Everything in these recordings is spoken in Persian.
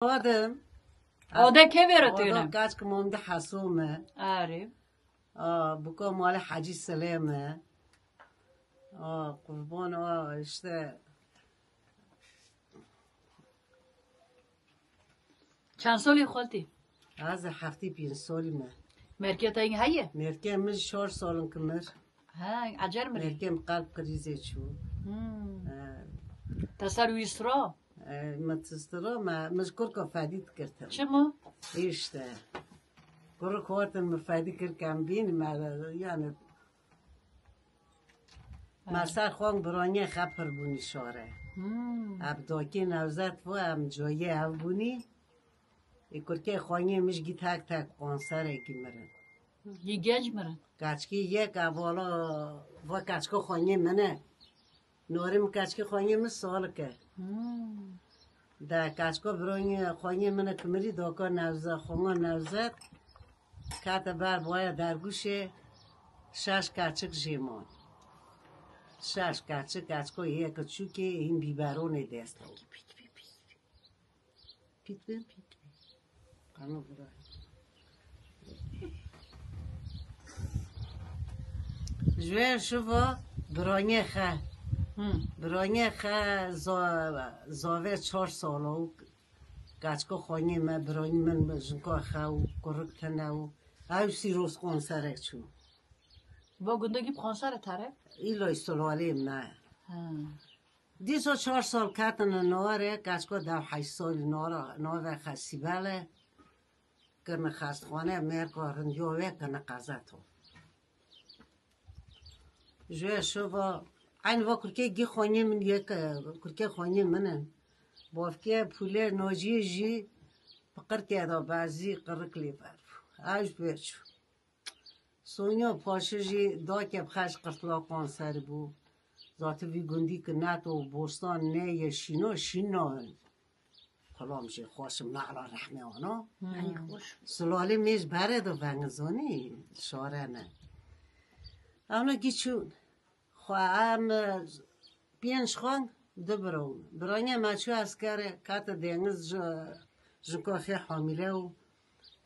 آدم آده که براتونم آدم کاش که مونده حسومه آره بکو مال حجی سلامه قربان اشته چند سالی خالتی؟ از هفته 5 سالی من مرکت این هیه؟ مرکه من 4 سالن که مر ها عجر مری مرکه قلب کریزه چو تسرویسترا متسترا ما مشکور که فدید کردم چما؟ ایشته گروه کواتن مفادی کرد کم بین یعنی مرسر خوان برانی خبر بونی شاره ابداکی نوزد و هم جایی او بونی ای کرکه خوانی مشگی تک تک قانسر ایکی مرن یه گنج مرن کچکی یک اولا و کچکو خوانی منه نورم کچکی خوانی من سال که در کچکو برانی خوانی منه کمری داکا نوزد خوان نوزد کات بر باید در گوشه 6 کچک جیمان 6 کچکو یک چوکه این بیبرون دست پیت بیم قانو برای جوه شوا برانیه خه زاوه 4 ساله کچکو خانی من برانی من بجنکا خه و کرک تنه و او سیروس قانسره چون با گندگی پخانسر تره؟ ایلای سلاله نه دیسا 4 سال کتن نواره کچکو 7 سال نواره خستی بله کنه خست خانه مرکا رندیوه کنه قضا تو جوه شوا این و کرکه گی خانی من یک کرکه خانی منن بافکه پوله ناجی جی پقر که دا بعضی قرق لی برف اوش بیچو سونیا پاشه جی دا که بخش قرطلا قانسر بو ذات وی گندی که نت و بوستان نه یه شینا کلام جی خوشم نعلا رحمه آنا سلاله میز بره دو ونگزانی شاره نه اونا گی چون خواهم پینش خوان دو برانیه مچو اسکره کات دنگز جنکاخی حامیله و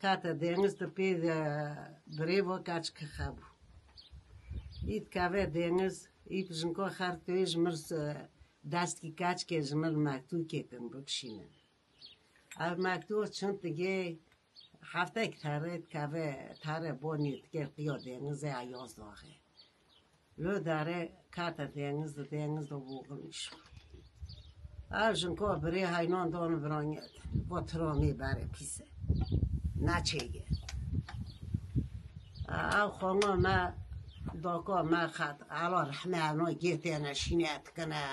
کات دنگز ده پید بریو کچ که خبو اید که دنگز اید جنکا خر توی جمرس دست کی کچ که جمر مکتو که کن بکشینه او مکتو چند دیگه هفته که تره بانید که قیا دنگز عیاز داغه لو داره کات دنگز دو بوغنش جنکا بری هینان دانو برانید با ترامی بره پیسه نچهگه او خوانا ما داکا ما خد علا رحمه اونا گیتی نشینت کنه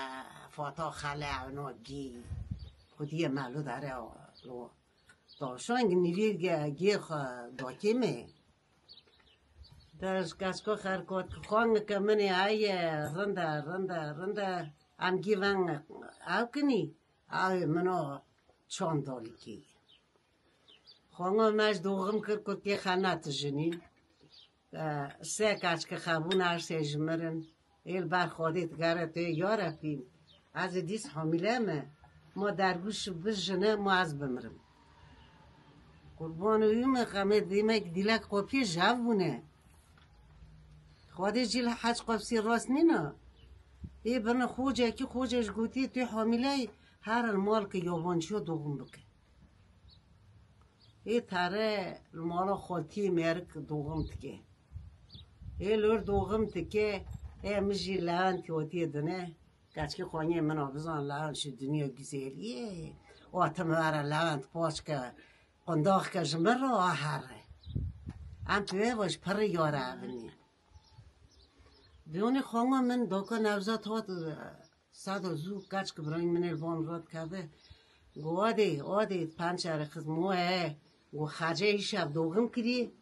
فاتا خاله اونا گی خودی مالو داره لو داشتان نیوی گی داکی می درش کسکو خرکات خوانگ که منی های رنده ام گی ونگ او کنی او منو چان دالی کی خوانگا مش دوغم کرد که خانات جنین سه کچ که خبون هر سه جمرن ایل بر خودت گره توی یاره پیم از دیس حامیله ما درگوش بجنه ما از بمرم قربان اویم خمه دیمه دیلک قوپی جاو بونه خواده جیل حج قفسی راست نینا ای برن خوجه که خوجهش گوتی توی حامیله هر المال که یابانچی رو دوغم بکن ای تره المال خالتی مرک دوغم تکه ای لور دوغم تکه ای مجی لعن تیوتی دنه کچکی خوانی من آبزان لعن شد دنیا گزیلیه آتم واره لعن پاش که قنداخ که جمر رو آهره ام توی باش پر یاره اونی بیونی خوانگا من داکا نوزاد هات صد زو کچک برای من الوان راد کرده گو آده پنچه خز موه گو خاجه ایشب دوغم کری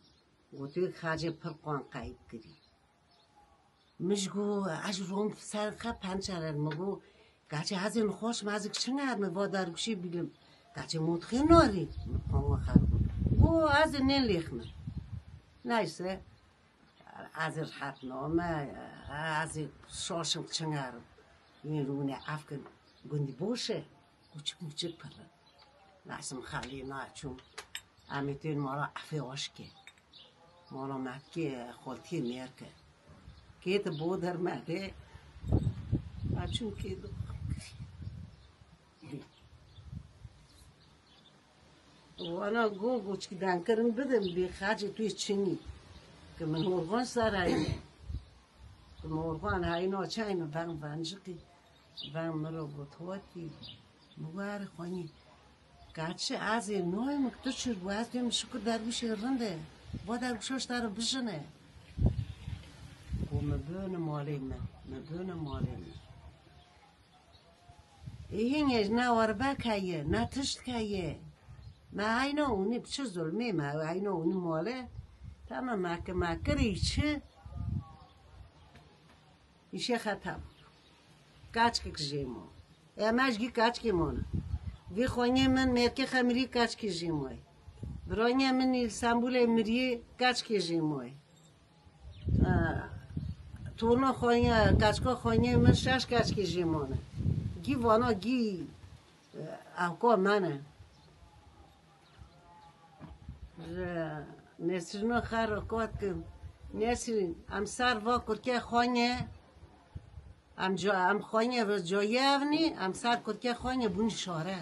گو توی خاجه پر قوان قایب کری مش گو اج روم سر خب پنچه مگو گچه از این خوش مزک چنگر موا درگوشی بیلم گچه مدخی ناری مقام خر گو از این لیخمه نیسته از حد نامه از شاشم چنگر این رونه افکن گندی باشه کوچک پره نسم خالی ناچون امیتون مارا افیاش که مارا مکی خودتی میرکه که تو بودر مده ناچون که دو وانا گوچ که دنکرم بدم بی خرج توی چینی که من مرغان سر هایینه که مرغان هایینه آچه هایینه ونجقی ون مرا بطواتی مگوهر خوانی گرچه از این نوعی مکتر شد باید بیم شکر درگوش رنده با درگوشاش در بشنه و مبین مالی من اینش نه واربه که نه تشت که ما اینا اونی بچه ظلمه ما اینا اونی ماله تمام مکری چه ایشه خطا کاچ که جیمو اماش گی کاچ که مونه وی خونی من مرکه خمیری کاچ که جیموی برای من استانبول مری کاچ که جیموی تورنا خونی کاچکا خونی من شش کاچ که جیمونه گی وانا گی آقا منه نسرینو خر کات کن نسرین ام سر وا کرکه خانه ام خانه و جایه اونی ام سر کرکه خانه بون شاره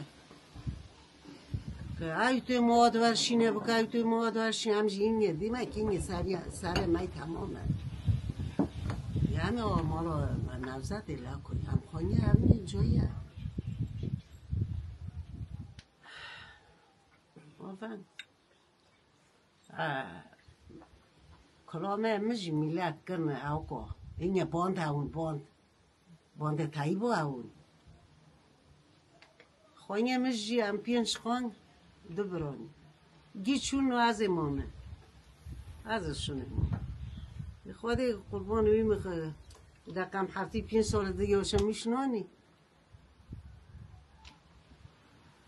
که ای توی مواد ورشینه بکه ای توی مواد ورشینه ام جینگه دیمه که اینگه سر مای تمامه یعنی مالا نوزد لکوی ام خانه اونی جایه آفن کلامه مجی میلاد کنه اوکو اینه باند اون باند تایبو اون خانه مجی ام پینش خان دو برانی گی چون از امامه ازشونه خودی قربان وی میخواه دقم هفتی 5 سال دیگه وشم میشنانی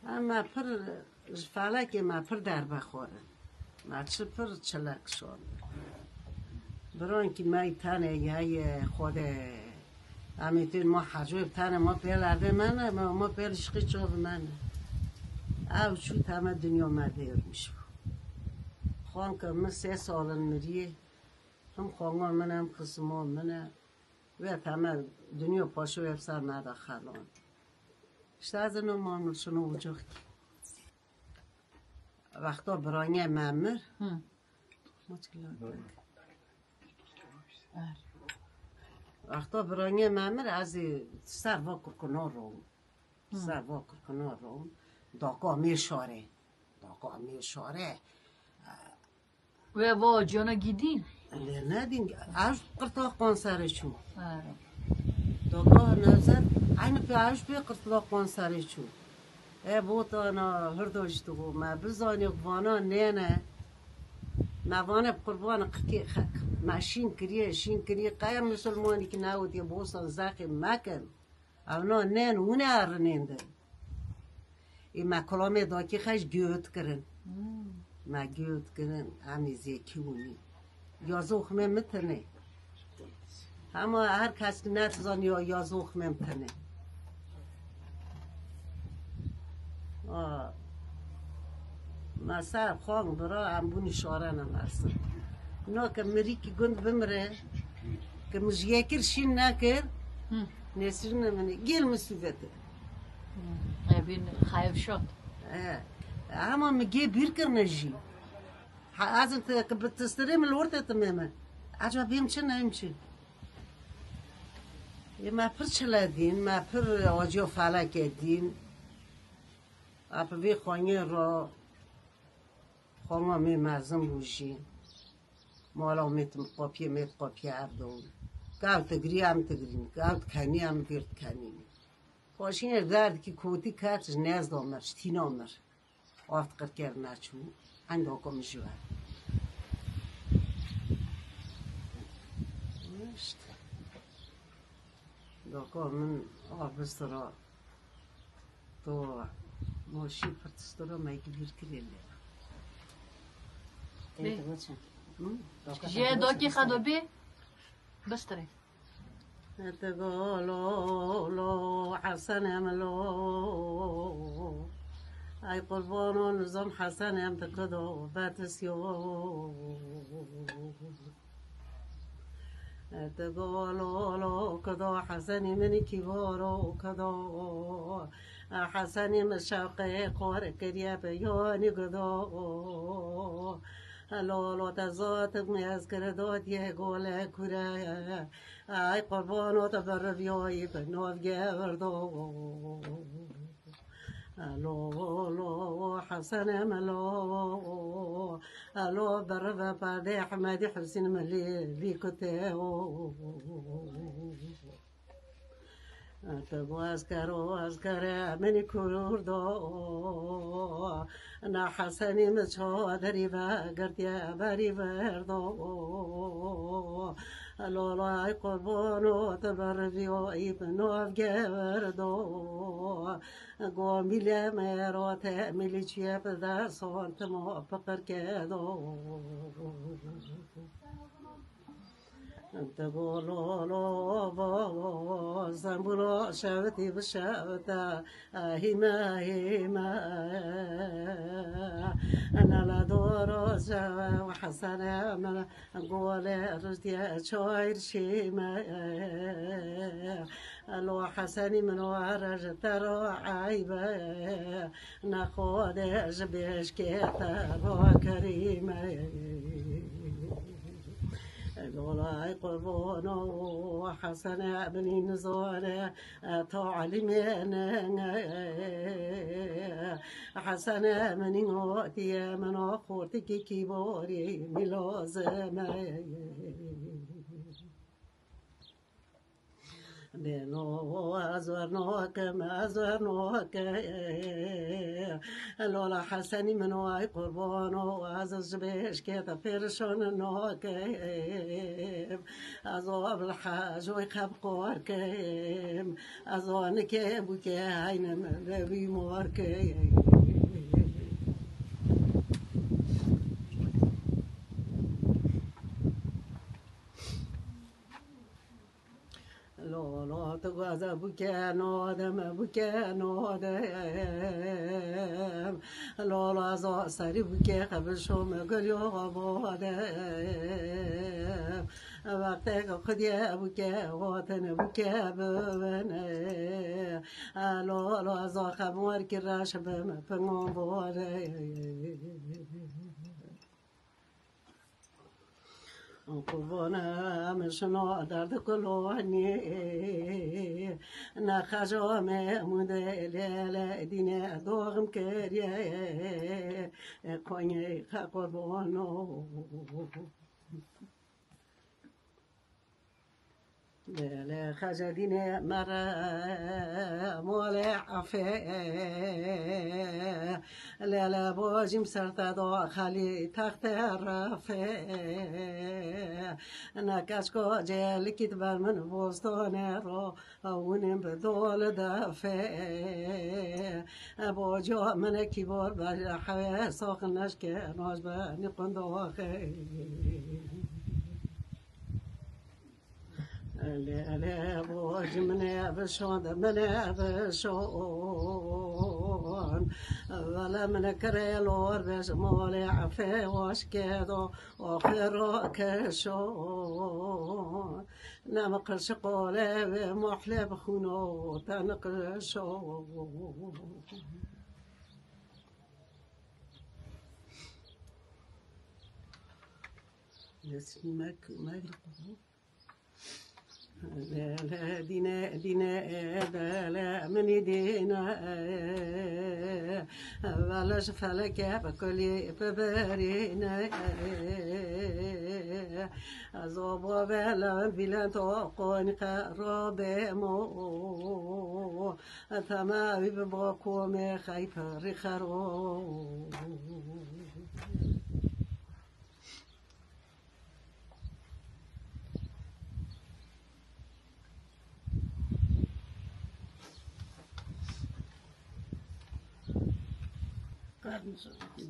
اما پر فلکه ما پر در بخوره ما چه پر چلک شد بران که ما تنه یه خود امیتون ما حجوب تنه ما پیل عرده منه ما پیل شقی چوب منه او چو تمه دنیا مدیر میشو خوان که من 3 سال مریه هم خوانگان منه هم قسمان منه و تمه دنیا پاشو افسر مده خلان اشته از اینو مانو شنو وجود وقتا برانه ممر وقتا برانه ممر از سر واکر کنار رو داکا میشاره و با جانا گیدین نه دین از قرطاق قانسرشون داکا نظر این پیش بی قرطاق قانسرشون بوتانا هردوش تو ما بزانی وانا نه ما وانا قربان ماشین کریه قایم مسلمانی که نودی بوسان زاخی مکن اونا نه اونه ارننده ای ما کلامه داکی خش گوت کرن ما گوت کرن همیزی کیونی یازوخ متنه اما هر کس که نتزانی یازوخ متنه ما سر خواه برا امبونی شاره نمارسن نو که مری که گند بمره که مجیکر شین نکر نسیر نمانی گیل مسیبته بین خایف شد اما مگه بیر کرنه جی از انت که بتستریم الورده تمامه عجب بیم چه نیم چه ما پر چلا دین ما پر آجو فلک دین اپ وی خانه را خانه می مزم بوشی مالا میتم قاپی اردون گاو تگری هم تگرین گاو کنی هم گرد کنی خوشین درد که کوتی کاتش نیاز دامرش تینامر آفت قرکر نچو انگا کم جوه نشت داکا من آفسترا تو ماشی پرتسترا مایکی بیر کریله جه داکی خدابی بستره تقولوا حسن عملوا ای قربان نظام حسن هم تکدو باتسیو تقولوا كذا حسني من كبارو كذا حسني مشاقي قور كريا بيوني كذا لولو تزات ميزكر دوت يقول كرا اي قربانو تبربيوي بنوف جبردو لو حسن ملو لو بربا بعدي حمادي حسين ملي لي كتاو تبو أذكر من كردو أنا حسني مشو دريبا قرتيا باري بردو لولا قربانو تبربيو ابنو أفجردو قومي لما روتا ملي تشيب دا صوت مو بقر كدو تقولوا بو زنبلو شوتي بشوتا هما أنا لا دور جوا وحسنا من نقول رجدي شوير شيما لو حسني من ورج ترى عيبة ناخد جبش كتر كريمة لولا قربانو حسن ابني نزار تعلمين حسن مني غوتي من اخوتك كباري ملازم لو أزورناك ما أزورناك لولا حسني من واي قربانو عزز بيش كيتا فرشون ناك أزواب الحاج ويخب قوارك أزوانك بوك عين مدبي مارك لولا تغازى بكانو دم بكانو دم لولا زو سري بكي خبشو مقليو غبودم وقتك قدي بكي وطن بكي ببني لولا زو خمور كراش بمفنون بودي قربانا مشنا درد کلونی نخجا مهمود لیل دینه دوغم کریه کنی قربانو لیل خجا دینه مرا مولی عفه لیل باجیم سرت داخلی تخت رفه نکش که جلکیت بر من بستانه را اونیم به دول دفه با جا من کیبار بر حوه ساخنش که ناش بنی قنداخه لا بوج من بشون من بشون ولا من كريلور بس مولي عفي واش كيدو وخيرو كشون نمقش قولي محلي بخونو تنقشو ما يقولون لا لا دينا لا من دينا ولا شفلك بكل ببرينا أزوبا بلا بلا توقون قرب مو ثما ببقوم خيف رخرو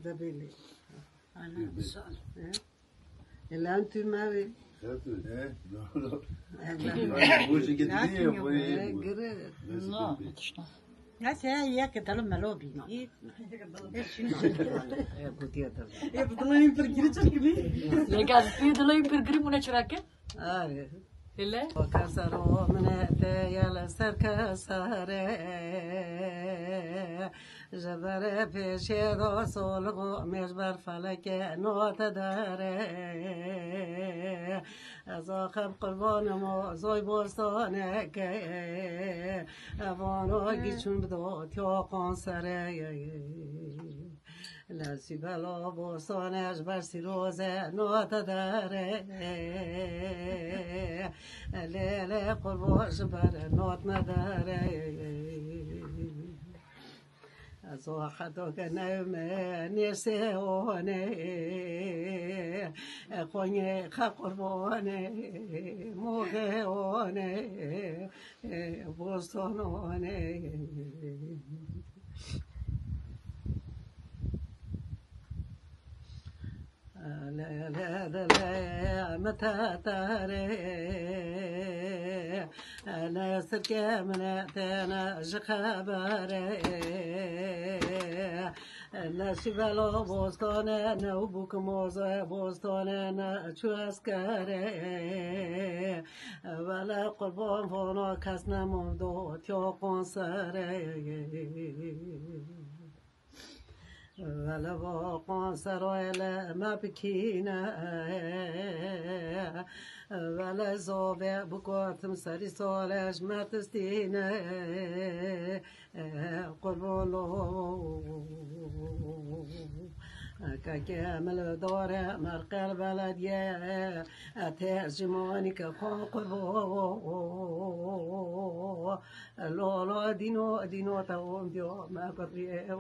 دبلي أنا بسأل إلا أنت ما بي لا لا لا تشنا Nasa یک دلم ملو بینی. گویی دلم. بدلیم پرگیری چنگی. لگاز بدلیم پرگیری مونه چراکه؟ آره. هلا؟ کسرو منت یال سر کسره جبر پیش دو سولگو مجبر فلک نوت داره از آخر قربان ما زوی بستانه که وانو گیچون بدو تیا قانسره نصیب لا بستانش برسی روزه نوت داره لیل قرباش بر نوت نداره از آخدو که نومه نیسته هونه خونی خب قربانه موقع هونه بستان هونه لا لا لا متى تاري أنا سرك من أنا جخباري أنا شبالو بوستان أنا وبوك موزة بوستان أنا شو أسكاري ولا قربان فونا كسنا ممدو تيو قنصري ولا باقون سرايل ما بكينا ولا زوبة بقاتم سري صالح ما تستينا قربولو كامل دورة مرقل بلدية أترجماني كفان قربو لولا دينو تاوم ديو ما قريه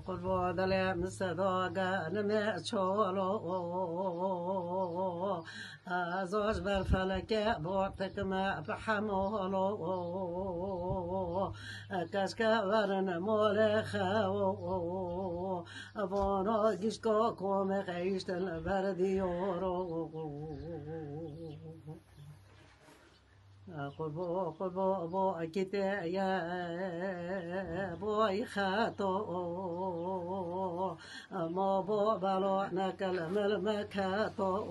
قربو دلم صداقه نمیچولو ازاش بر فلکه بارتک ما بحمولو کشکه ورن مال خو وانا گشکا کم خیشتن بردیارو قربو با کته یا بای خطا ما با بلا نکلم المکتا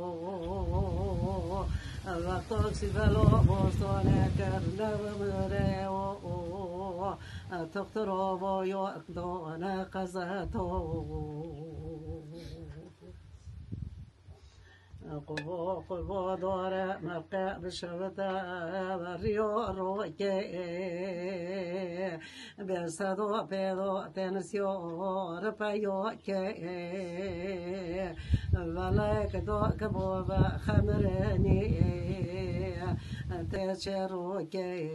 وقتا سی بلا بستانه کرده بمره تخت را با یادان قزتا قربو داره مبقع بشوته و ریو روکه برسد و پیدا تنسیار پیو که ولک دا که با خمرنی تچه روکه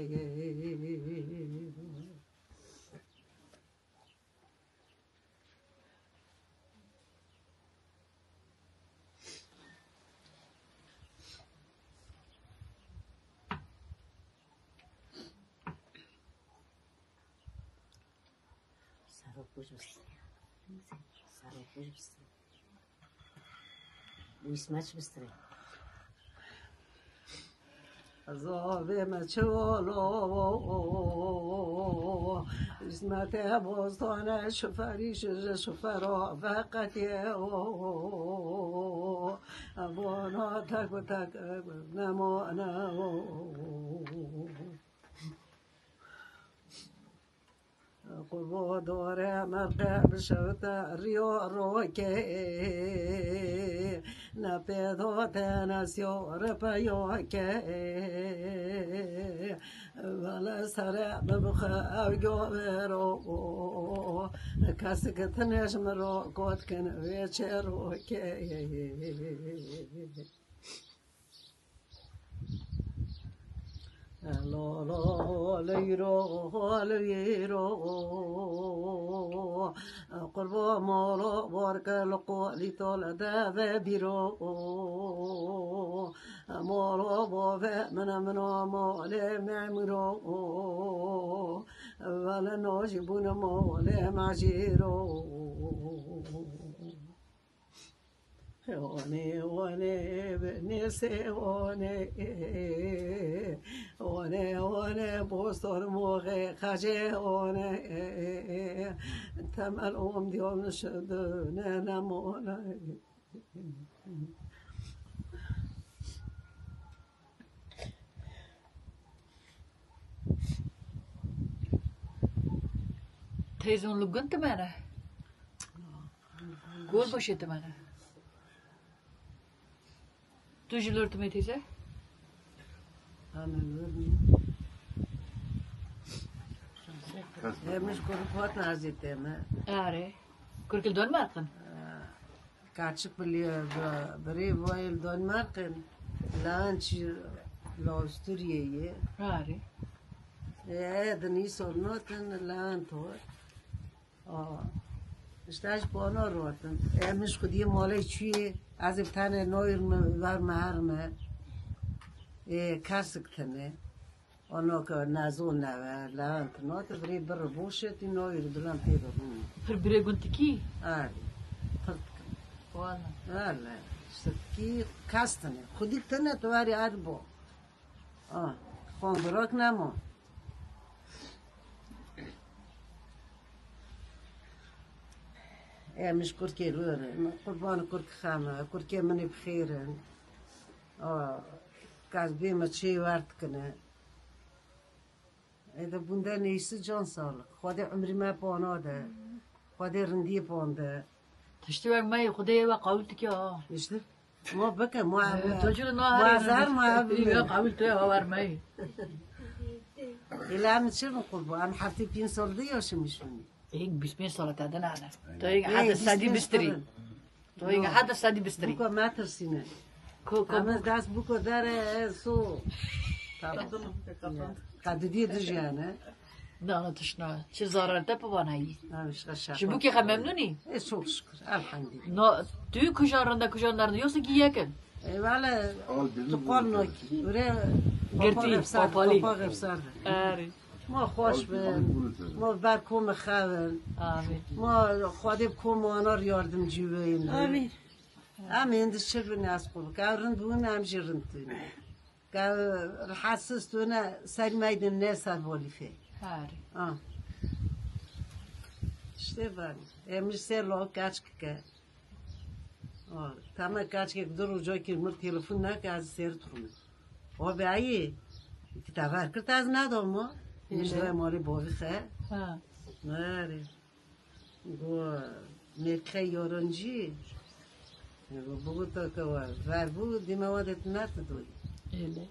سر ويسمعش بستري زاوی مچولو اسمت بستان شفری شفرا فقط ابونا تک و تک نمانا قربو داره مرقع بشوت ریو روکه نپیدا تنسیار پیو که ولی سر ببخه اوگو برو کسی که تنشم رو کت کنه ویچه روکه لا لا لیرو لیرو قربا مالا بارک لقالی تالده و بیرو مالا بابه من مال معمرو ولی ناجبون مال معجیرو One benese one بوستان موقع خجه one تمل دیام شده نه نمانه تیزون لگن تمنه گل باشه تمنه تو جلور تمی تیزه؟ همه همش korkuat naziteme. آره کرکل دون مرکن Kaçık biri vayl Danimarka'nın lançı Avusturya'yı. آره Deni sorunatın lan tor. İşte bana roatın. Emiş kudi malay çiğ az bir tane noyur mu var mı her mi? Kasık tane. Onu که نازون نه لان تنات بری بر بوشت نویر دلان پیرون. پر بره گنتی کی؟ آره. فرد. والا. آره. سکی کاستنه. خودی تنه تواری عربو. خون براک نمو. مش كركي لورا قربان كرك خامة كركي مني بخيرن كاز بيما تشي وارتكنا إذا بندان يسي جان سالك خودي عمري ما باناده خودي رندي بانده تشتوك ماي خدي وقاولتك يا إيشتر ما بكى ما تجول زار ما قاولت يا هوار ماي إلا عم تشير قربان عم حرتي بين سال دي وش مشوني هيك بسمين صلاة تعدنا أنا تو هيك حد السادي بستري تو هيك حد السادي بستري بوكا ما ترسينا كو كمان داس بوكا دار سو قد دي دجانه لا لا تشنا شو زارت بابان هاي مش غشاش شو بوكي خممنوني إيه شوف شكر الحمد لله نا تو كجارندا كجارندا يوسف جيكن ولا تقول نوكي ورا قرتي بابالي بابا غفصار آري ما خوش بن ما برکوم خبر آمين ما خواهی بکوم آنها یاردم جویم آمین آمین دست چه بینی از خود که رند بونه هم جرند تونه که حساس تونه سر میدن نه سر والی فی آري işte var. Emir selo kaç ki. Tamam kaç ki dur uca ki mır telefon ne ki az ser turun. O be ayı. Kitap kırt az ne domu? Müşteri mali boğu xe. ها Nere? Bu merke yorucu. Bu da kava. Var bu dimavat ne tutuyor? إيه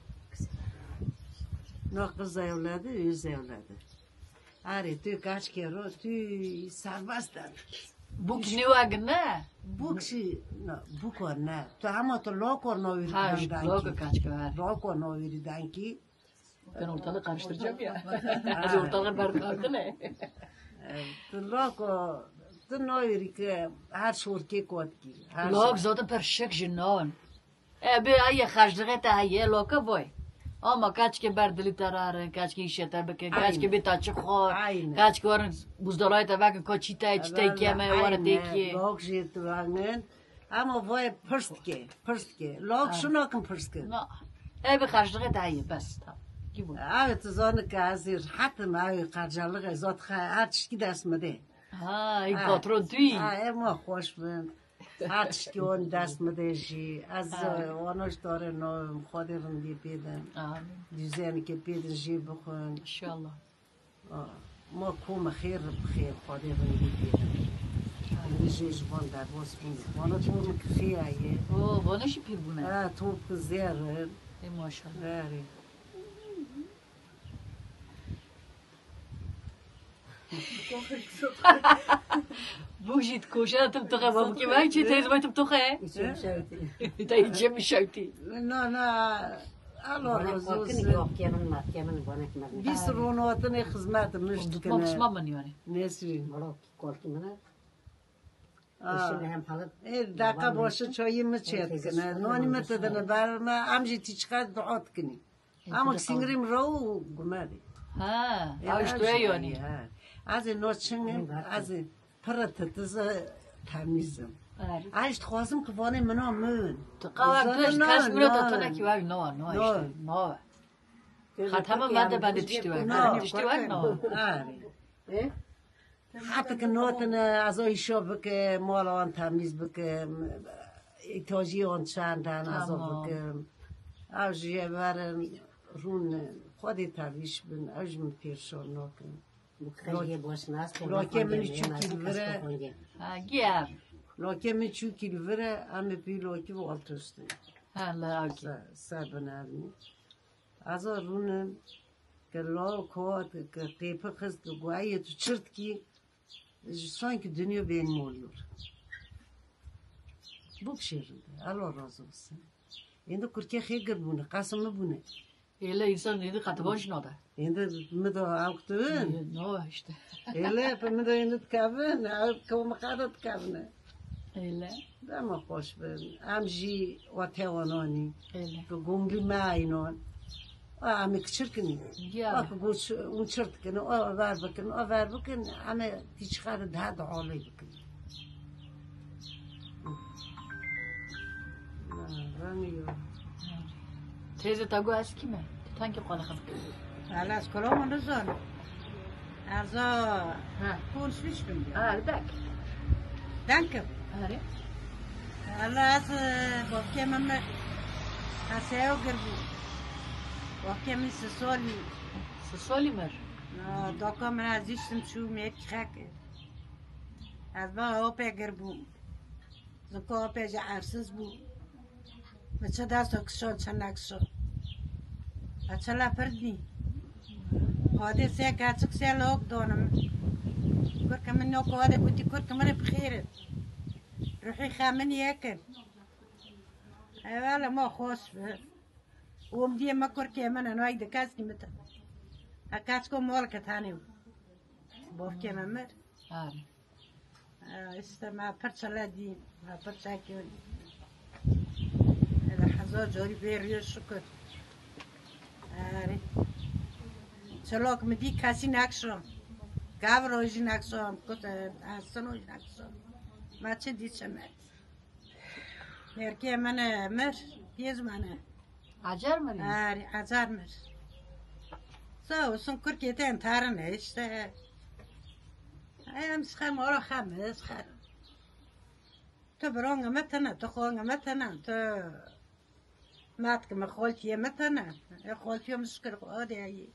Ne kız evladı, yüz evladı. Ari tu kaç kere tu serbest بوك شنو واقنا Bu kişi bu kor ne? Tu ama tu lokor no bir هاش لوكا danki. كاتش كوار Lokor no bir danki. كان ortalığı karıştıracağım ya. Hadi ortalığı karıştırdı Tu lokor tu no bir ki her şurke kot ki. لوك zaten perşek jinan. Be ay خرجلغه هي لوكا boy. Ama kaç ki berdili tararın, kaç ki işe tabi kaç ki bir taçı khor, Aynen. kaç ki varın buzdolay tabi koçita içte keme var deki. Lok jit vangen. Ama vay pırst ki. Lok şunu kan pırst ki. No. Bir خرجلغه هي bas. Ki bu. Evet zanı kazir. Hatta mavi karcalığı zat her çki desmedi. Ha, iyi patron tüy. Ama hoş ben. Haç ki on desmedi ji. Az onu dاره no خودم دی پیدن. Amin. Düzen ki پیدن ji بخون. İnşallah. ما کوم خیر بخیر خودم دی پیدن. Ji jvan da bosfun. Ona tu ki ayı. O, bana şi pir bu ne? Tu kızarın. Maşallah. Veri. Bu jit koşa tıp tıka babu ki ben çi teyze bay tıp tıka. İçim şevti. Ta içe mi şevti. No, Allah razı olsun. Yok kemin mat kemin bonek mat. Biz ronatın hizmet müşt Tutmam kene. kısmam yani. Nesi? Bolo korki mana. Aa. Şimdi hem halı. Dakika başı çayımı çetkine. Nonime tadına barma amji tiçkat duat kini. Ama singrim rav gumadi. Ha, işte yani. Az noçın az pırtıtıza temizim. Ayşt khwazim kıvane mena mün. Qavan peş kaç minut atana ki var no işte. No. Hatama madde bende tişti var. Tişti var no. Hatta که نوتن از ایشا بکه مالان تمیز بکه ایتاجی آن چندن از آن بکه اوجیه برن رون خودی تاویش بن اوج من پیرشان نکن Khayye boş nas. لکه منی چوکی بره Ha giyem. لکه من چوکی بره همه پی لکه و آلتوسته Ha la okey. سبن همی از آن رون که لا کات که قیپه خست گوهی تو چرت کی sanki dünya benim oluyor. Bu şehirde. Allah razı olsun. Şimdi Türkiye xeyir bunu, kasımı bunu. Öyle insan dedi katıboş no da. Şimdi mi de avktun? No işte. Öyle, mi de şimdi tkavın, kavma kadar tkavın. Öyle. Ama hoş ben. Amji vatevanani. Öyle. Gungli mainon. Ama küçükni. Ya. Bak bu uçurtken, o ver bakın, ama tiçkarı daha da olay bakın. Teyze tagu az kime? Tanki qala xaf. Alas kolom nuzon. Arza Ha. pul switchtum. Ha dak. Danke. Hare. Alas bokke mamme. Aseo gerbu. Bokke mis soli. Solimer. No, doka men azishtim şu met khake. Az ba ope gerbu. Zoko ope arsız bu. Mesela da sokşon çanakşon. Açala perdni. Hadi se kaçık se lok donum. Kurka men yok hadi buti kurka men bخير. روحي خامن ياكل. ولا ما خوش. ومدي ما كركي من انا هيدا كاسكي متى. هكاسكو مولك ثاني. بوكي ممر. Hare. استمع برشا دي ما برشا كيوني. هذا حزار جوري بيريو شكر. چلوک مدی کسی نکشم گاورویجی نکشم کت هستنوی نکشم ما چه دیشم مرکی من مر پیز منه Acar mı? عزار مر سون کرکیت انتارنه işte ayam sıkam ora xamız xar تو برونگ متنا تو خونگ متنا تو ماتك ما خالتي متنا خالتي مسكر قادي اي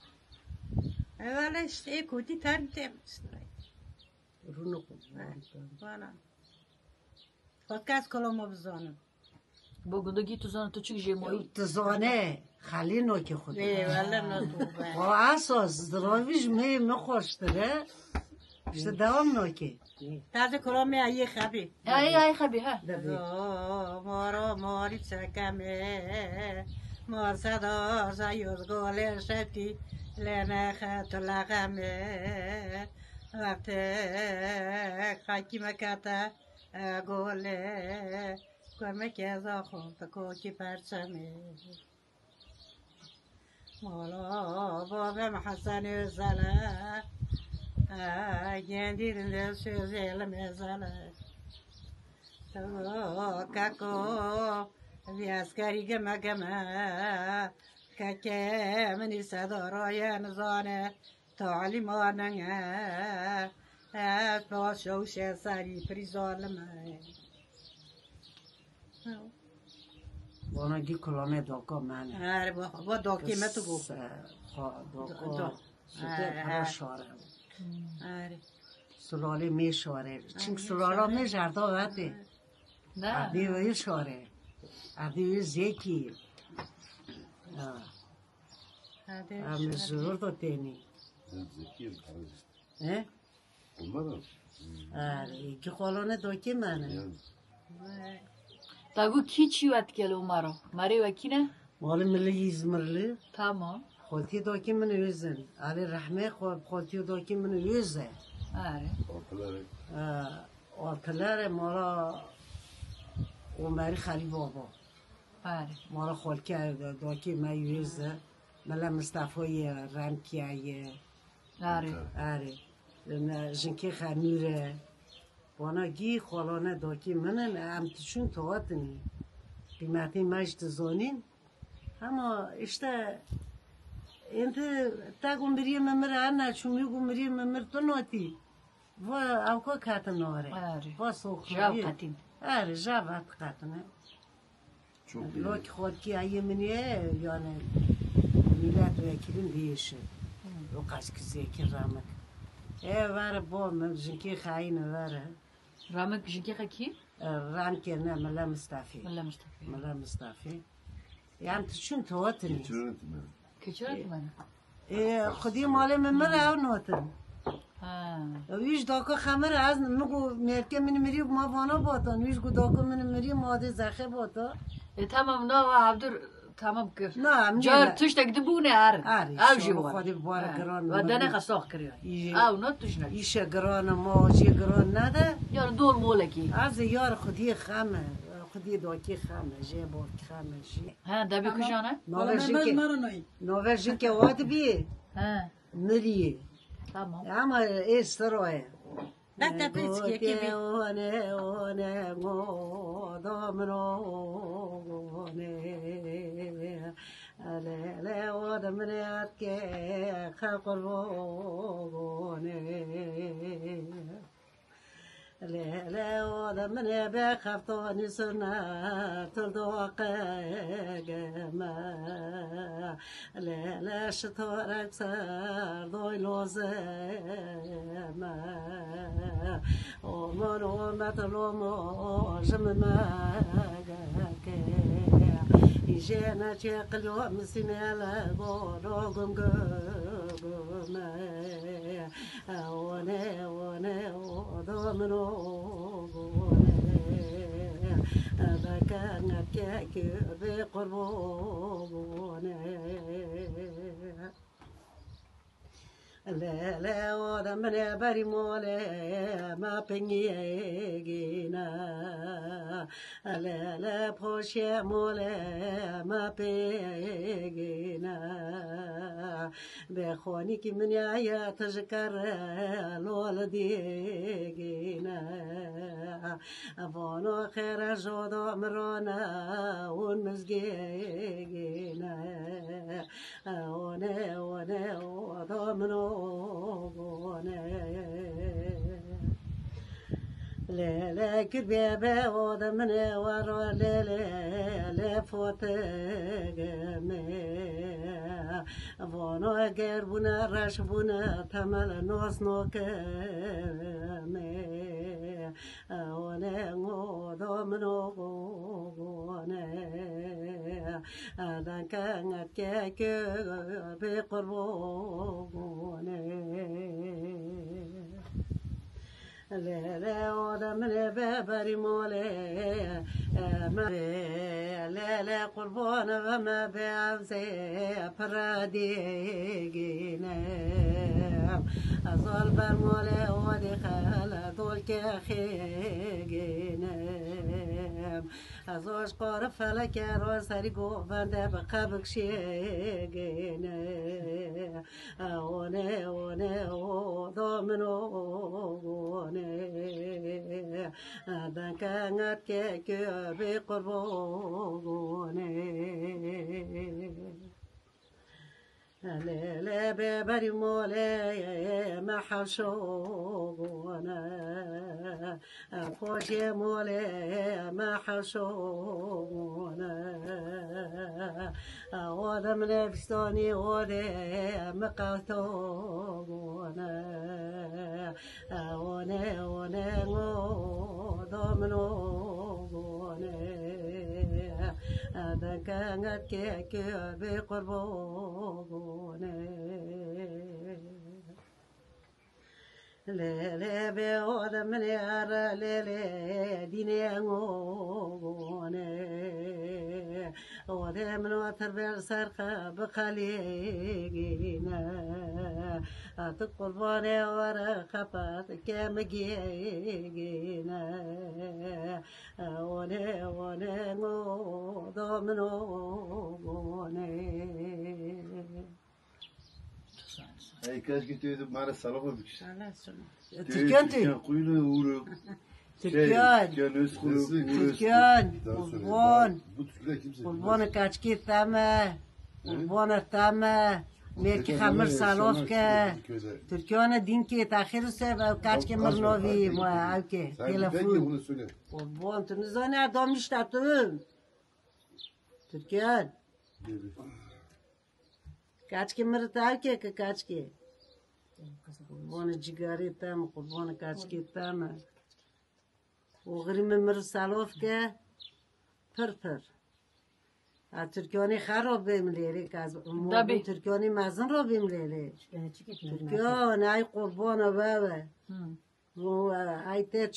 ولا اشتي كوتي تانتم Runu وانا podcast کلمو بزنم Bugün de git uzanı tu çık jemoyi. Tızane, halino ki خود. ای ولا نتوبه و اساس zdroviş mi خوشتره. İşte devam noki. تازه کلمه ای خبی Ay xabi ha. مارو ماری چکمه مار صدا زایوز گل شتی لنه خط لغمه وقتی خاکی مکتا گله کمه که ازا خوب کوکی پرچمه مولا بابم حسن زله گندیرنده سوزیل مزله تو کاکو بیاسکاری گمه گمه که منی صدارای نزانه تعلیمانه از باشوش سری پریزالمه Bana gi kulame doka mane. هر با داکی متو گو Doka. Süte para şare. هر Sulale me şare. Çünkü sulala me jarda vate. Ne? Adi ve şare. Adi ve zeki. Am zor da teni. He? Olmadı. Ki kolone doki mane. Tagu ki çivat gel umaro. Mari ve kine? مال ملی İzmirli. Tamam. Xolti daki min yüzün. Ali rahme xolti daki min yüzün. Ari. Altılar mala Ömer Xali baba. Ari. مال خالک داکی میوزه ملا مصطفی رمکیه Ari. آره جنکی خمیره بانا گی خالانه داکی منن امتشون تواتنی قیمتی مجد زانین اما اشته انت تاگم بریم ممر آنها چون میگم بریم ممر تو ناتی و اوکا کاتن ناره آره. و سوختی Jav katin. آره جواب کاتنه Çok iyi. Lok xodki ayeminiye yani millet vekilin değişi. O kaç kişi ki ramak. Var bu mevzinki hain var. Ramek jinki ki? Ram kene mala Mustafi. Valla Mustafa. Mala Mustafi. Yani tüşün tuvatını. Geçirin mi? Keçöret bana. Xudi mali memir ev notin. Ha. ویش داکا خمر از مگو مرکه منی مری ما وانا باتن ویش گو داکا منی مری ماده زخه باتا Tamam ne Abdur tamam kır. نه Jar tuş da gidip bu ne ar? Ari, Av şu ji var. خودی بار گران Ve dene kasok kırıyor. İyi. Av not tuş ne? ایشه گران ماجی گران نده Yani dol mole ki. از یار خودی خمه خودی داکی خمه جه بار خمه جی Ha da bir kuşana. نوورژن که واد بی Ha. مری Tamam. اما استرایه Hatta pizza gibi. one domino ale odamne atke khakorone le odamne be khaftoni suna tuldoqama le shtorak sar doylozema Oman omat lomo jemma gake Ijena çeklo misinela gorogum gome One odomno one Bakan keke be qorbone لا ودا من بري مولا ما بنيجينا لا بوشي مولا ما بيجينا بخوني كي من يا تذكر لولا ديجينا افونو خير جودو مرونا ونمزجينا one domino le kirbe o da mene waro le fote me vono ger buna rash buna tamal nos no ke me one ngo domino one dan kan ke be qorbone لا ودم ببري مولي ما لا قربان وما بعزي فرادينا أصل برمولي ودي خلا دول كخيجنا أزوج قارف فلك روسري قوفان ده بقبك شيجنا أونه ضمنو dan kangat ke be qorbone le be bari mole ma hashona foje mole ma hashona ودم نفستاني ودي مقاتونا one domino dan kangat ke be qorbone le be odam ne ara le dine ngone خوده منو تربیل سرخه بخلیگینه ات قربانه وره خفت که مگیگینه ونه نو دامنو گونه Hey, keşke tüydüm bana salama büküş. Türkan tüy. Kuyunu uğru. Türkan. Türkan öz kuyunu. Türkan. Kurban. Bu Türkler kimse. Kurbanı kaçki tame. Kurbanı tame. Merki hamur salof ke. Türkan'a din ki tahir se kaçki mırnovi mu avke. Sen peki Telefon. bunu söyle. Kurban tu nizane adam iştatum. Türkan. Kaçki mırt avke ke kaçki. Kurbanı cigari tam. Kurbanı kaçki tame. وغریم مر سالوف که پر ترکیانی خراب بمیره که از دبی. ترکیانی مزن را بمیره ترکیان ای قربان و ای ته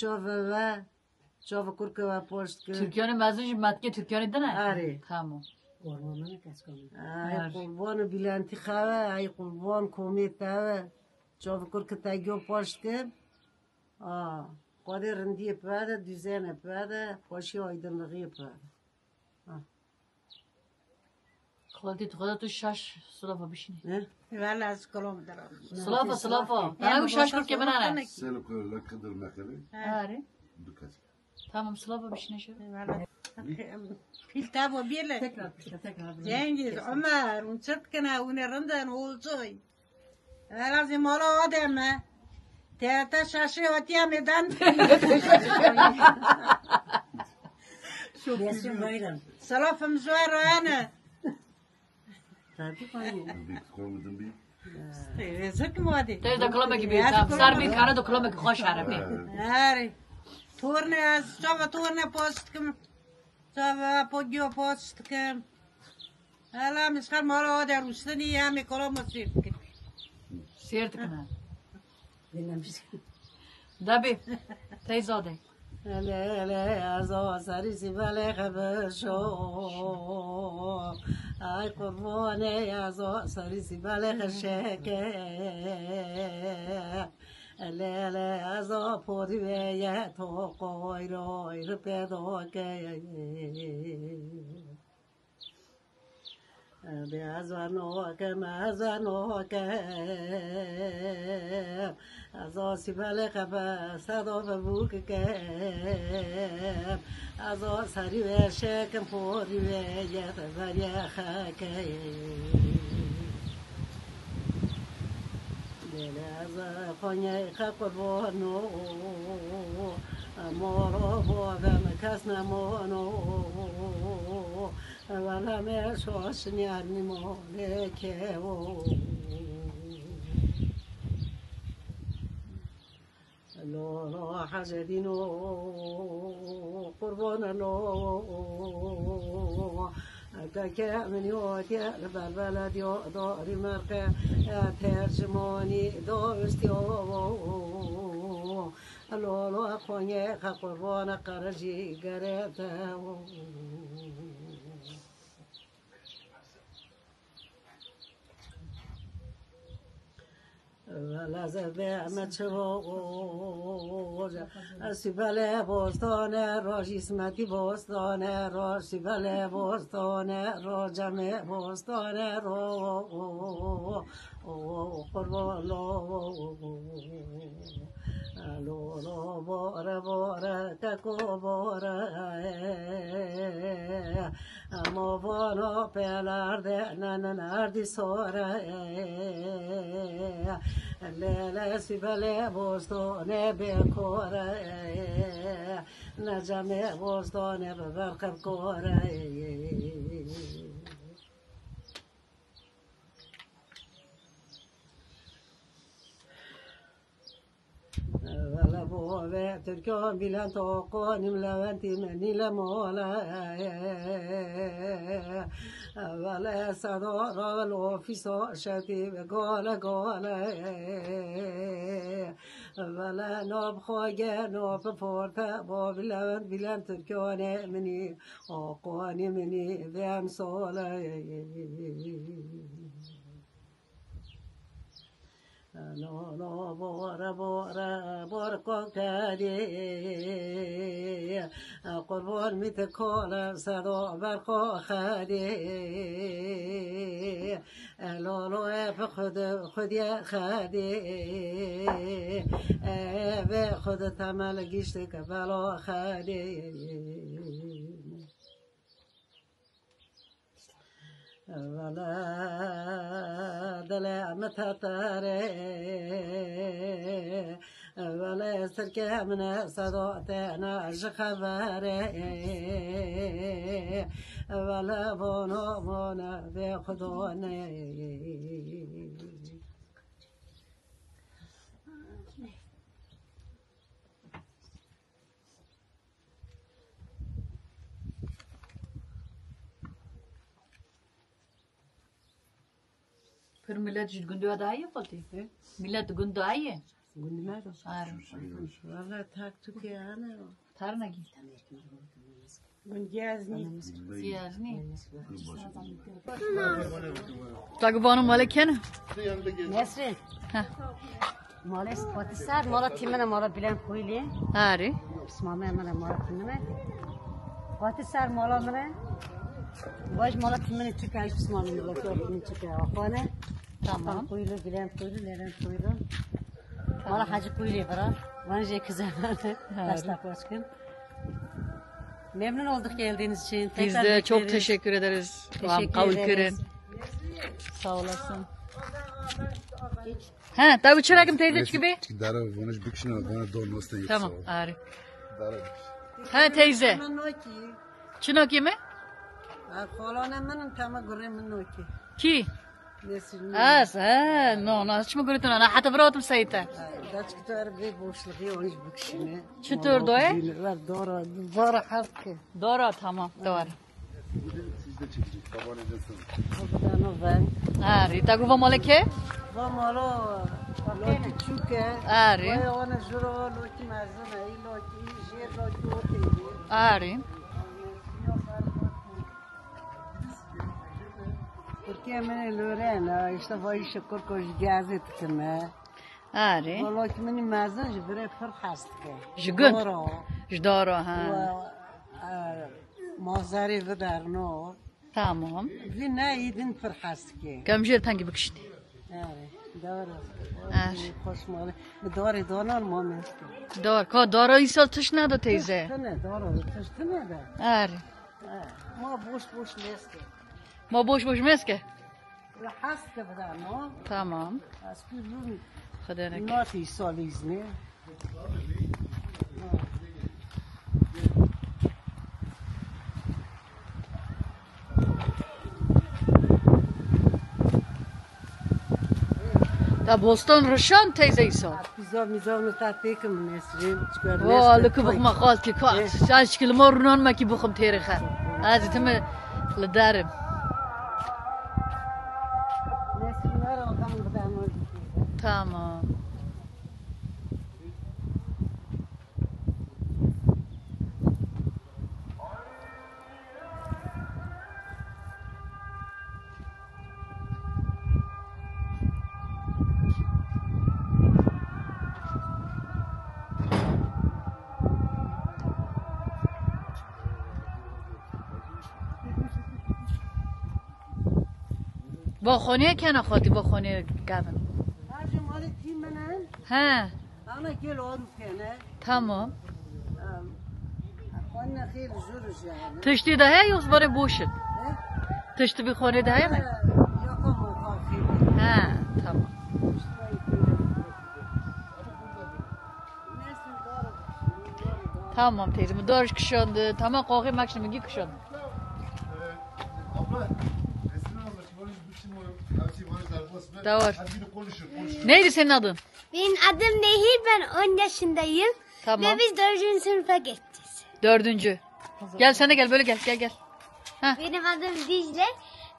چاو کرکه و پشت که Türkiye'nin mezuncu matke Türkiye'nin de ne? آره Tamam. Ormanı kas kalın. ای قربان بیلانتی خواه ای قربان کومیت تاوه چاو کرکه تاگیو پشت که قادر رندی پاده دیزنه پاده خوشی آیدملغی پاده خدا تو شش سلافا بشینی. نه؟ ولی از کلام درام Sılaf'a. Bana bu şaş kurke bana ne? Seni koyarlar kıdır mekeli. Ari. Dükkan. Tamam sılaf'a bişine şu. Filta bu bile. Tekrar. Cengiz, Ömer, un çırt kena un rından olcoy. Lazım ola ademe. Teata şaşı otiya medan. Resim bayram. Salafım zuar ana. Tabii koyayım. Bir koymadın bir. Rezek mi hadi? Teyze de kulağıma gibi. Sar bir kanı da kulağıma gibi hoş harapi. Ari. Torne az, çava torne post kim. Çava pogio post kim. Hala miskal mala ade rustani ya mi kolom sirk. Sirt kana. Dinlemiş. Dabi. Teyze o de. hele azo sari sibale khabasho ay qurbane azo sari sibale khashake hele azo porive ya to qoiro irpedo ke بیازانو که مازانو که از آسی بله خبه صدا ببوک که از آسری و شکم پوری و یت زنی خاکه دل از خانه خقربانو مارو بودم کس نمانو ولی مرشاش نیارنی مالکه لورا حجدینو قربانو که من یادی بلبلد یاداری مرقه ترجمانی دوستی لورا خونی قربان قرجی گرفته ولازم مچوج سیبله بستانه راش اسمتی بستانه راش سیبله بستانه را جمع بستانه را قربان لو باره تکو باره اما بانا پلرده نردی ساره لیله سیبله بستانه بکاره نجمه بستانه ببرقب کاره ولا بوه تركون بلان توقون ملوانتي مني لمولا ولا صدار الأوفيس شتي قال ولا ناب خواجه ناب فورتا باب بلند تركانه مني آقاني مني بهم ساله لا بارکا کردی قربان میتکال صدا برخوا خدی لالا خودی خدی به خود تمل گیشت که بلا خدی ولا دل متتره ولا سركه من صداتنا خبره ولا بونا بخدونه फिर मिलत गुंडो आई है बोलती मिलत गुंडो आई है गुंडो والله تاك توكي انا ثار نگی گنجازنی سیازنی تاگو بانو مال کنه نسرین مالش پاتیسر مالا تیمنه مالا بیلن خویلی آره اسمامه منه مالا تیمنه پاتیسر مالا منه باش مالا تیمنه چکه هیچ اسمامه مالا تیمنه چکه آخانه tamam خویلو بیلن خویلو لرن خویلو مالا حاجی خویلی برا bence kızardı. Taşla koşkun. Memnun olduk geldiğiniz için. Biz Tekrar de çok bekleriz. teşekkür ederiz. Teşekkür Kabul ederiz. kırın. Sağ olasın. Ha, tabii çırakım teyze gibi. Dara vonuş bükşün bana dolması da Tamam, ari. Dara. Ha teyze. من نوکی Çinok mi? خالانه منم تمام گره من نوکی Ki? نسرین Ha, no, hiç mi görüntün ana? Hatta bıraktım sayıta. داچ کتار بی بوشلقی اونش بکشینه چطور دوه؟ داره حرف که Doğru, tamam, doğru. Siz de çekecek. Taban edersin. خودانو ون Ari, tagu va maleke? و مالا لوکی چوکه Ari, و اون جرو لوکی مزنه ای لوکی جیر لوکی اوتی ari. Türkiye meni lorena işte vay şükür koş gezet kime Ari. والله که منی مزن جبره فرق هست که Jgün. دارا Jdoro, و ha. مازاری و در نو Tamam. وی نه ایدین فرق هست که Gömjür tangi büküştü. آره داره آره. خوش ماله داره دانان ما میست Doğru. Ko doğru isal tışnadı teyze. تنه داره تشتنه ده Ari. ما بوش بوش میست Ma boş boş meske. و هست که بدن نو Tamam. از که روی Hadi ne? ناتی سالیز نه Da bostan rışan teyze isal. Güzel mizahını tatbikim Nesrin. Vallahi ki bukma kalk ki kalk. Şaş ki morun ma ki bukum tarihe. Azitime لدارم Nesrin var o zaman buradan oldu. tamam. با خونه کنه خاطی با خونه گمن Hacı malı timenen. ها Ana gel oğlum kene. tamam. Anne خیلی زورش yani. تشتی ده هی از باره بوشد He? تشتی بی خونه ده هی نه Yakam o kalkıyor. ها tamam. Nesrin doğru. Tamam teyzem doğru kuşandı. Tamam kalkayım bak şimdi kuşandı. Abla, Nesrin abla, vonuş bükşün hepsi vonuş darbulasın. Doğru. Hadi gidip konuşun. Neydi senin adın? Benim adım Nehir, ben 10 yaşındayım. Tamam. Ve biz 4. sınıfa geçeceğiz. 4. Gel sen de gel böyle gel gel gel. Benim adım Dicle,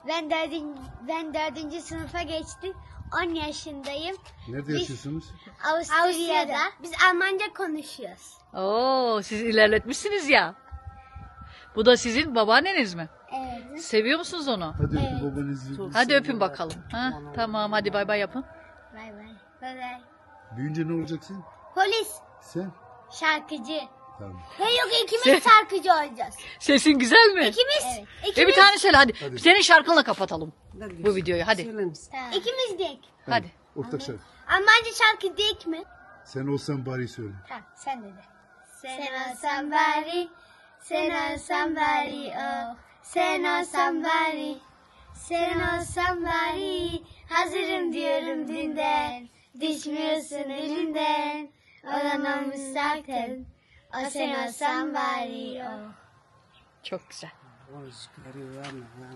Ben dördüncü sınıfa geçtim. 10 yaşındayım. Nerede yaşıyorsunuz? Avusturya'da. Biz Almanca konuşuyoruz. Oo, siz ilerletmişsiniz ya. Bu da sizin babaanneniz mi? Evet. Seviyor musunuz onu? Hadi öpün babanızı. Hadi öpün bakalım. Ha, tamam hadi bay bay yapın. Bay bay. Bay bay. Büyüyünce ne olacaksın? Polis. Sen? Şarkıcı. Tamam. Ve yok ikimiz şarkıcı olacağız. Sesin güzel mi? İkimiz. Bir İkimiz. tane söyle hadi. Hadi. Senin şarkınla kapatalım bu videoyu hadi. Söyler misin? İkimiz değil. Hadi. Ortak şarkı. Almanca şarkı değil mi? Sen olsan bari söyle. Ha, sen de. Sen olsan bari, sen olsan bari, oh. Sen olsan bari, sen olsan bari. Hazırım diyorum dünden, düşmüyorsun elinden. Olamamış zaten, o sen olsan bari, oh. Çok güzel. Hoş görüyor ama.